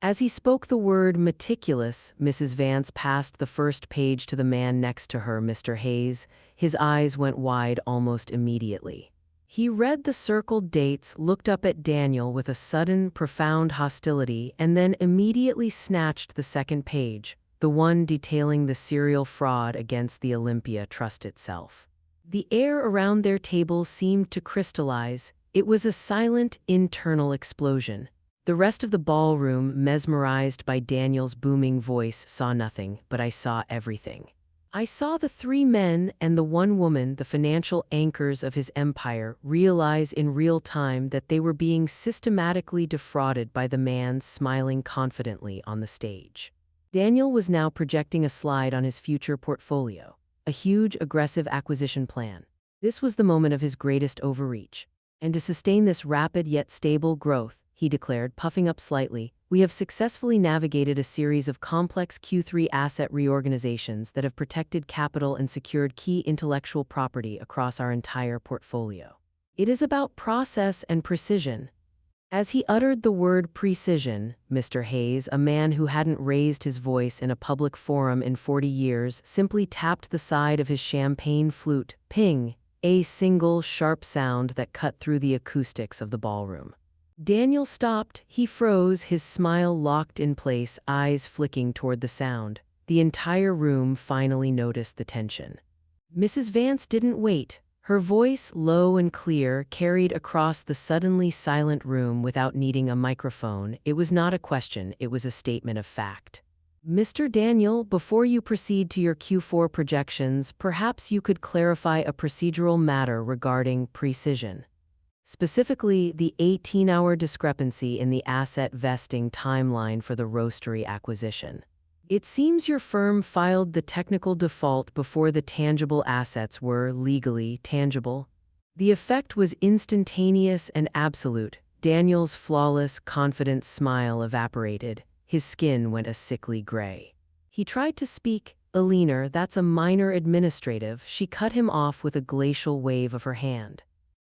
As he spoke the word meticulous, Mrs. Vance passed the first page to the man next to her, Mr. Hayes. His eyes went wide almost immediately. He read the circled dates, looked up at Daniel with a sudden, profound hostility, and then immediately snatched the second page. the one detailing the serial fraud against the Olympia Trust itself. The air around their table seemed to crystallize. It was a silent, internal explosion. The rest of the ballroom, mesmerized by Daniel's booming voice, saw nothing, but I saw everything. I saw the three men and the one woman, the financial anchors of his empire, realize in real time that they were being systematically defrauded by the man smiling confidently on the stage. Daniel was now projecting a slide on his future portfolio, a huge, aggressive acquisition plan. This was the moment of his greatest overreach. And to sustain this rapid yet stable growth, he declared, puffing up slightly, we have successfully navigated a series of complex Q3 asset reorganizations that have protected capital and secured key intellectual property across our entire portfolio. It is about process and precision. As he uttered the word precision, Mr. Hayes, a man who hadn't raised his voice in a public forum in 40 years, simply tapped the side of his champagne flute, ping, a single sharp sound that cut through the acoustics of the ballroom. Daniel stopped. He froze, his smile locked in place, eyes flicking toward the sound. The entire room finally noticed the tension. Mrs. Vance didn't wait. Her voice, low and clear, carried across the suddenly silent room without needing a microphone. It was not a question, it was a statement of fact. Mr. Daniel, before you proceed to your Q4 projections, perhaps you could clarify a procedural matter regarding precision. Specifically, the 18-hour discrepancy in the asset vesting timeline for the roastery acquisition. It seems your firm filed the technical default before the tangible assets were legally tangible. The effect was instantaneous and absolute. Daniel's flawless, confident smile evaporated. His skin went a sickly gray. He tried to speak. Eleanor, that's a minor administrative. She cut him off with a glacial wave of her hand.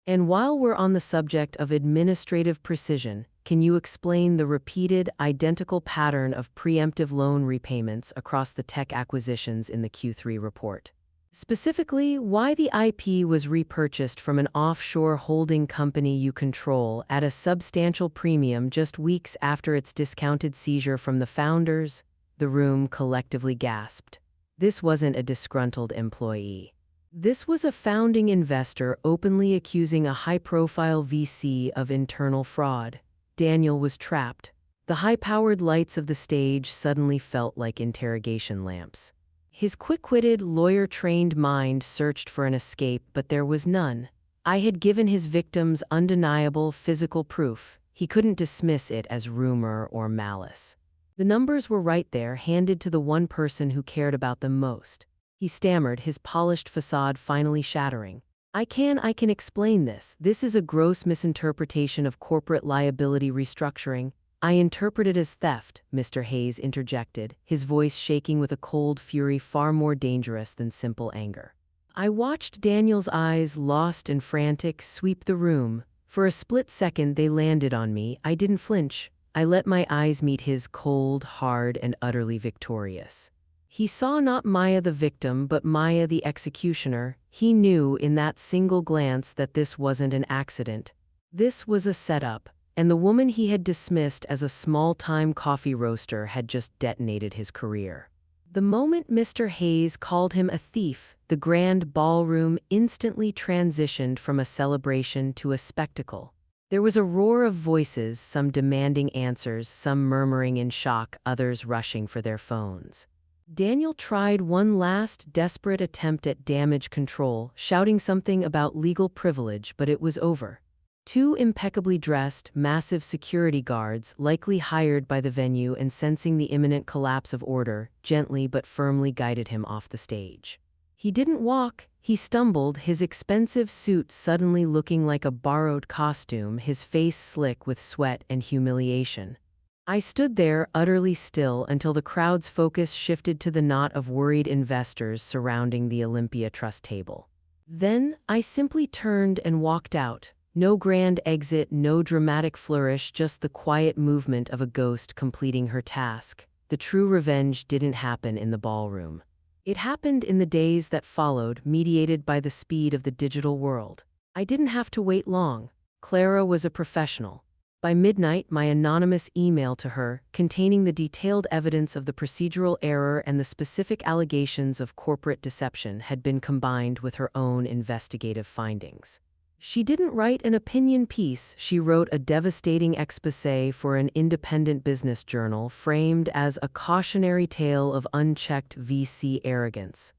And while we're on the subject of administrative precision, can you explain the repeated, identical pattern of preemptive loan repayments across the tech acquisitions in the Q3 report? Specifically, why the IP was repurchased from an offshore holding company you control at a substantial premium just weeks after its discounted seizure from the founders? The room collectively gasped. This wasn't a disgruntled employee. This was a founding investor openly accusing a high-profile VC of internal fraud. Daniel was trapped. The high-powered lights of the stage suddenly felt like interrogation lamps. His quick-witted, lawyer-trained mind searched for an escape, but there was none. I had given his victims undeniable physical proof. He couldn't dismiss it as rumor or malice. The numbers were right there, handed to the one person who cared about them most. He stammered, his polished facade finally shattering. I can explain this. This is a gross misinterpretation of corporate liability restructuring. I interpret it as theft, Mr. Hayes interjected, his voice shaking with a cold fury far more dangerous than simple anger. I watched Daniel's eyes, lost and frantic, sweep the room. For a split second they landed on me. I didn't flinch. I let my eyes meet his, cold, hard, and utterly victorious. He saw not Maya the victim, but Maya the executioner. He knew in that single glance that this wasn't an accident. This was a setup, and the woman he had dismissed as a small-time coffee roaster had just detonated his career. The moment Mr. Hayes called him a thief, the grand ballroom instantly transitioned from a celebration to a spectacle. There was a roar of voices, some demanding answers, some murmuring in shock, others rushing for their phones. Daniel tried one last, desperate attempt at damage control, shouting something about legal privilege, but it was over. Two impeccably dressed, massive security guards, likely hired by the venue and sensing the imminent collapse of order, gently but firmly guided him off the stage. He didn't walk, he stumbled, his expensive suit suddenly looking like a borrowed costume, his face slick with sweat and humiliation. I stood there, utterly still, until the crowd's focus shifted to the knot of worried investors surrounding the Olympia Trust table. Then, I simply turned and walked out. No grand exit, no dramatic flourish, just the quiet movement of a ghost completing her task. The true revenge didn't happen in the ballroom. It happened in the days that followed, mediated by the speed of the digital world. I didn't have to wait long. Clara was a professional. By midnight, my anonymous email to her, containing the detailed evidence of the procedural error and the specific allegations of corporate deception, had been combined with her own investigative findings. She didn't write an opinion piece, she wrote a devastating exposé for an independent business journal framed as a cautionary tale of unchecked VC arrogance.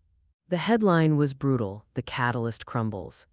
The headline was brutal: "The Catalyst Crumbles."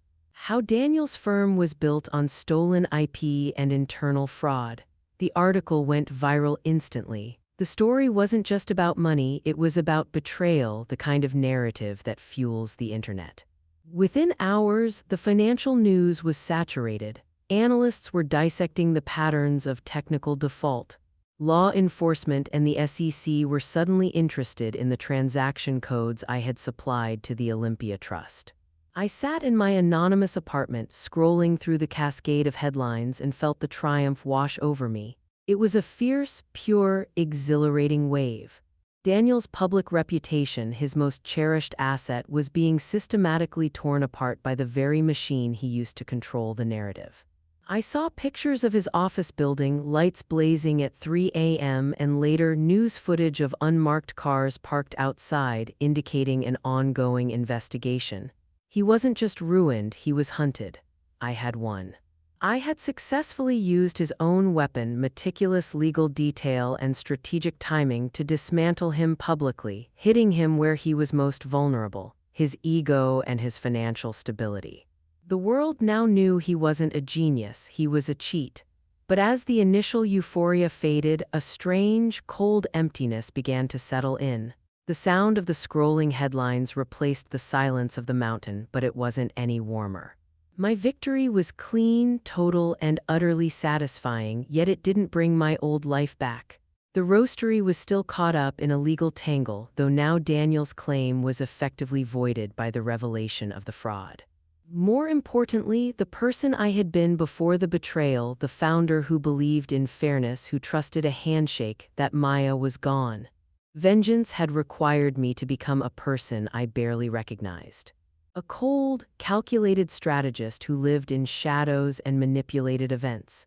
How Daniel's firm was built on stolen IP and internal fraud. The article went viral instantly. The story wasn't just about money, it was about betrayal, the kind of narrative that fuels the internet. Within hours, the financial news was saturated. Analysts were dissecting the patterns of technical default. Law enforcement and the SEC were suddenly interested in the transaction codes I had supplied to the Olympia Trust. I sat in my anonymous apartment, scrolling through the cascade of headlines, and felt the triumph wash over me. It was a fierce, pure, exhilarating wave. Daniel's public reputation, his most cherished asset, was being systematically torn apart by the very machine he used to control the narrative. I saw pictures of his office building, lights blazing at 3 a.m., and later news footage of unmarked cars parked outside, indicating an ongoing investigation. He wasn't just ruined, he was hunted. I had won. I had successfully used his own weapon, meticulous legal detail and strategic timing, to dismantle him publicly, hitting him where he was most vulnerable: his ego and his financial stability. The world now knew he wasn't a genius, he was a cheat. But as the initial euphoria faded, a strange, cold emptiness began to settle in. The sound of the scrolling headlines replaced the silence of the mountain, but it wasn't any warmer. My victory was clean, total, and utterly satisfying, yet it didn't bring my old life back. The roastery was still caught up in a legal tangle, though now Daniel's claim was effectively voided by the revelation of the fraud. More importantly, the person I had been before the betrayal, the founder who believed in fairness, who trusted a handshake, that Maya, was gone. Vengeance had required me to become a person I barely recognized. A cold, calculated strategist who lived in shadows and manipulated events.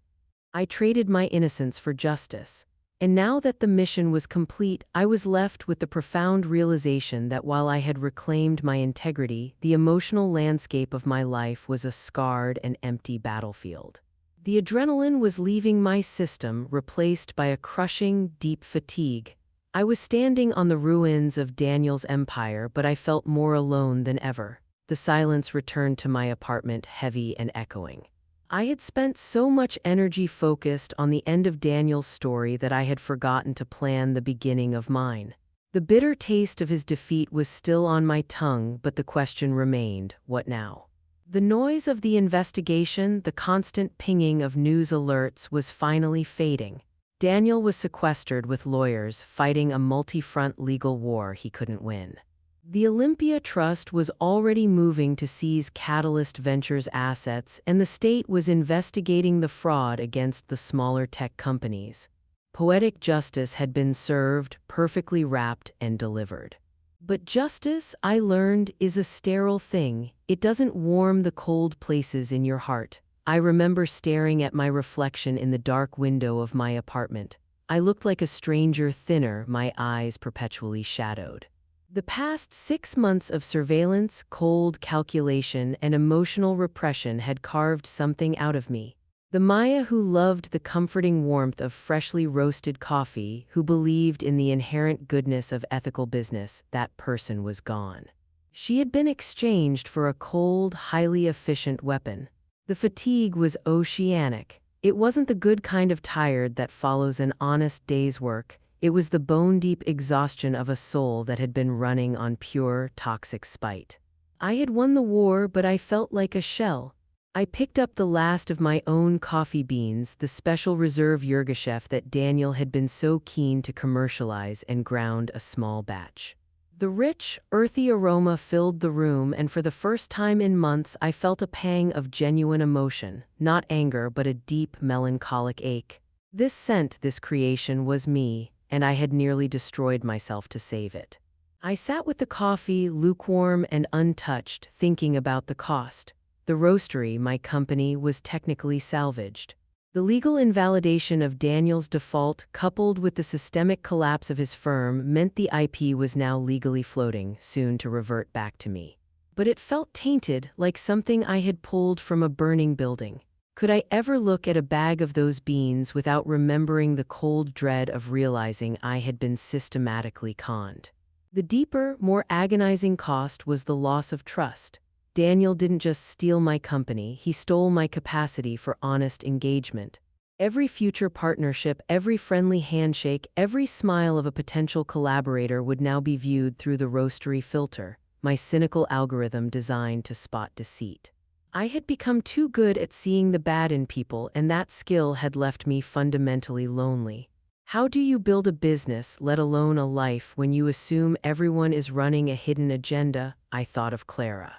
I traded my innocence for justice. And now that the mission was complete, I was left with the profound realization that while I had reclaimed my integrity, the emotional landscape of my life was a scarred and empty battlefield. The adrenaline was leaving my system, replaced by a crushing, deep fatigue. I was standing on the ruins of Daniel's empire, but I felt more alone than ever. The silence returned to my apartment, heavy and echoing. I had spent so much energy focused on the end of Daniel's story that I had forgotten to plan the beginning of mine. The bitter taste of his defeat was still on my tongue, but the question remained: what now? The noise of the investigation, the constant pinging of news alerts, was finally fading. Daniel was sequestered with lawyers, fighting a multi-front legal war he couldn't win. The Olympia Trust was already moving to seize Catalyst Ventures' assets, and the state was investigating the fraud against the smaller tech companies. Poetic justice had been served, perfectly wrapped and delivered. But justice, I learned, is a sterile thing. It doesn't warm the cold places in your heart. I remember staring at my reflection in the dark window of my apartment. I looked like a stranger, thinner, my eyes perpetually shadowed. The past 6 months of surveillance, cold calculation, and emotional repression had carved something out of me. The Maya who loved the comforting warmth of freshly roasted coffee, who believed in the inherent goodness of ethical business, that person was gone. She had been exchanged for a cold, highly efficient weapon. The fatigue was oceanic. It wasn't the good kind of tired that follows an honest day's work. It was the bone-deep exhaustion of a soul that had been running on pure, toxic spite. I had won the war, but I felt like a shell. I picked up the last of my own coffee beans, the special reserve Yirgacheffe that Daniel had been so keen to commercialize, and ground a small batch. The rich, earthy aroma filled the room, and for the first time in months I felt a pang of genuine emotion, not anger but a deep, melancholic ache. This scent, this creation, was me, and I had nearly destroyed myself to save it. I sat with the coffee, lukewarm and untouched, thinking about the cost. The roastery, my company, was technically salvaged. The legal invalidation of Daniel's default, coupled with the systemic collapse of his firm, meant the IP was now legally floating, soon to revert back to me. But it felt tainted, like something I had pulled from a burning building. Could I ever look at a bag of those beans without remembering the cold dread of realizing I had been systematically conned? The deeper, more agonizing cost was the loss of trust. Daniel didn't just steal my company, he stole my capacity for honest engagement. Every future partnership, every friendly handshake, every smile of a potential collaborator would now be viewed through the roastery filter, my cynical algorithm designed to spot deceit. I had become too good at seeing the bad in people, and that skill had left me fundamentally lonely. How do you build a business, let alone a life, when you assume everyone is running a hidden agenda? I thought of Clara.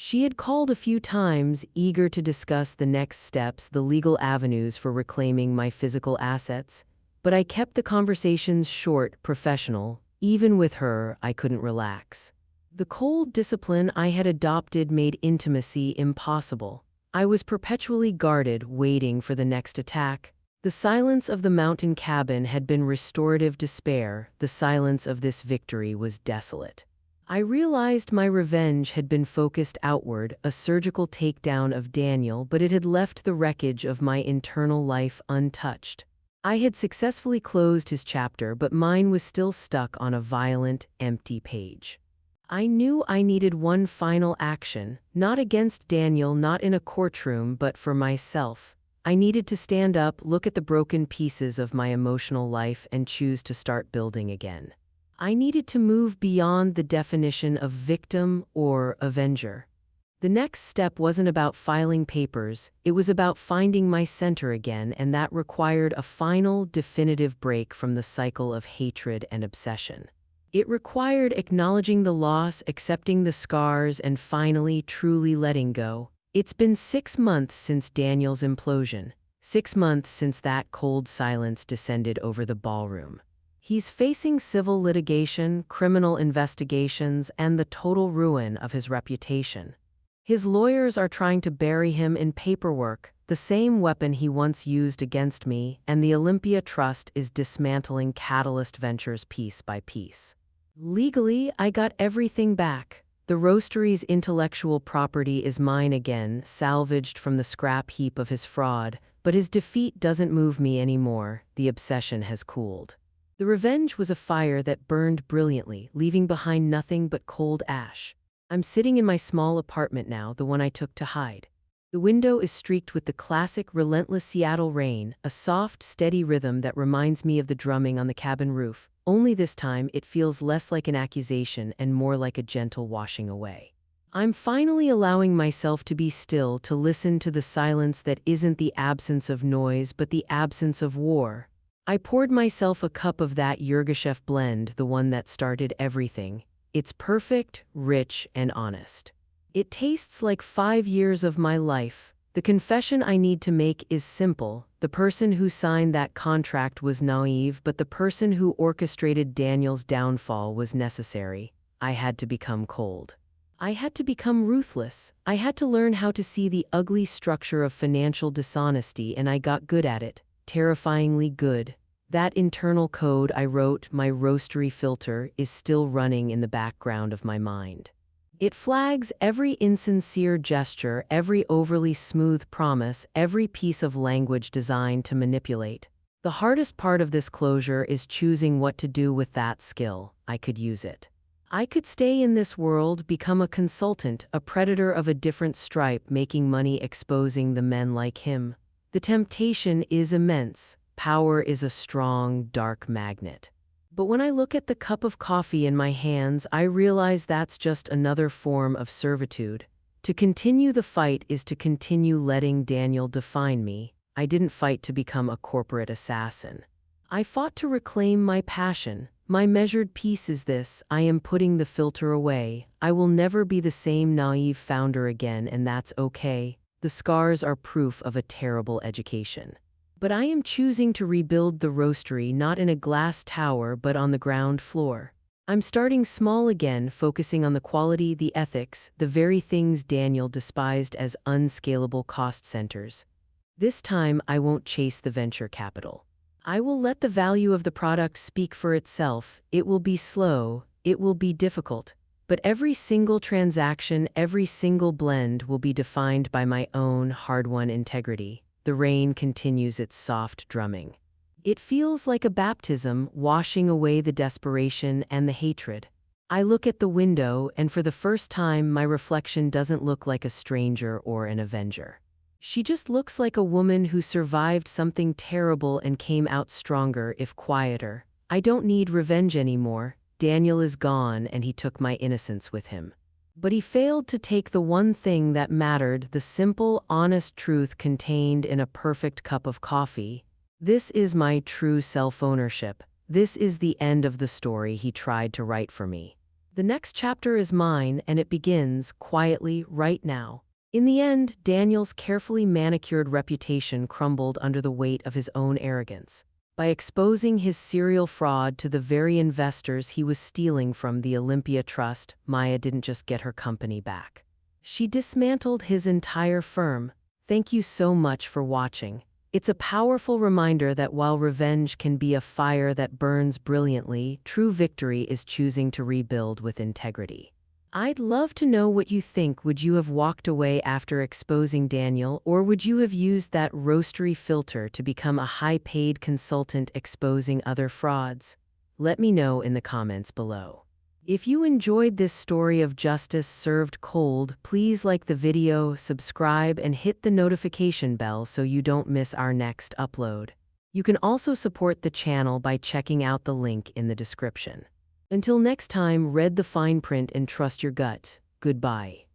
She had called a few times, eager to discuss the next steps, the legal avenues for reclaiming my physical assets. But I kept the conversations short, professional. Even with her, I couldn't relax. The cold discipline I had adopted made intimacy impossible. I was perpetually guarded, waiting for the next attack. The silence of the mountain cabin had been restorative despair. The silence of this victory was desolate. I realized my revenge had been focused outward, a surgical takedown of Daniel, but it had left the wreckage of my internal life untouched. I had successfully closed his chapter, but mine was still stuck on a violent, empty page. I knew I needed one final action, not against Daniel, not in a courtroom, but for myself. I needed to stand up, look at the broken pieces of my emotional life, and choose to start building again. I needed to move beyond the definition of victim or avenger. The next step wasn't about filing papers, it was about finding my center again, and that required a final, definitive break from the cycle of hatred and obsession. It required acknowledging the loss, accepting the scars, and finally, truly letting go. It's been 6 months since Daniel's implosion, 6 months since that cold silence descended over the ballroom. He's facing civil litigation, criminal investigations, and the total ruin of his reputation. His lawyers are trying to bury him in paperwork, the same weapon he once used against me, and the Olympia Trust is dismantling Catalyst Ventures piece by piece. Legally, I got everything back. The roastery's intellectual property is mine again, salvaged from the scrap heap of his fraud, but his defeat doesn't move me anymore. The obsession has cooled. The revenge was a fire that burned brilliantly, leaving behind nothing but cold ash. I'm sitting in my small apartment now, the one I took to hide. The window is streaked with the classic, relentless Seattle rain, a soft, steady rhythm that reminds me of the drumming on the cabin roof. Only this time, it feels less like an accusation and more like a gentle washing away. I'm finally allowing myself to be still, to listen to the silence that isn't the absence of noise, but the absence of war. I poured myself a cup of that Yirgacheffe blend, the one that started everything. It's perfect, rich, and honest. It tastes like 5 years of my life. The confession I need to make is simple. The person who signed that contract was naive, but the person who orchestrated Daniel's downfall was necessary. I had to become cold. I had to become ruthless. I had to learn how to see the ugly structure of financial dishonesty, and I got good at it. Terrifyingly good. That internal code I wrote, my roastery filter, is still running in the background of my mind. It flags every insincere gesture, every overly smooth promise, every piece of language designed to manipulate. The hardest part of this closure is choosing what to do with that skill. I could use it. I could stay in this world, become a consultant, a predator of a different stripe, making money exposing the men like him. The temptation is immense. Power is a strong, dark magnet. But when I look at the cup of coffee in my hands, I realize that's just another form of servitude. To continue the fight is to continue letting Daniel define me. I didn't fight to become a corporate assassin. I fought to reclaim my passion. My measured peace is this: I am putting the filter away. I will never be the same naive founder again, and that's okay. The scars are proof of a terrible education. But I am choosing to rebuild the roastery not in a glass tower but on the ground floor. I'm starting small again, focusing on the quality, the ethics, the very things Daniel despised as unscalable cost centers. This time, I won't chase the venture capital. I will let the value of the product speak for itself. It will be slow, it will be difficult, but every single transaction, every single blend will be defined by my own hard-won integrity. The rain continues its soft drumming. It feels like a baptism, washing away the desperation and the hatred. I look at the window, and for the first time, my reflection doesn't look like a stranger or an avenger. She just looks like a woman who survived something terrible and came out stronger, if quieter. I don't need revenge anymore. Daniel is gone, and he took my innocence with him. But he failed to take the one thing that mattered, the simple, honest truth contained in a perfect cup of coffee. This is my true self-ownership. This is the end of the story he tried to write for me. The next chapter is mine, and it begins, quietly, right now. In the end, Daniel's carefully manicured reputation crumbled under the weight of his own arrogance. By exposing his serial fraud to the very investors he was stealing from, the Olympia Trust, Maya didn't just get her company back. She dismantled his entire firm. Thank you so much for watching. It's a powerful reminder that while revenge can be a fire that burns brilliantly, true victory is choosing to rebuild with integrity. I'd love to know what you think. Would you have walked away after exposing Daniel, or would you have used that roastery filter to become a high-paid consultant exposing other frauds? Let me know in the comments below. If you enjoyed this story of justice served cold, please like the video, subscribe, and hit the notification bell so you don't miss our next upload. You can also support the channel by checking out the link in the description. Until next time, read the fine print and trust your gut. Goodbye.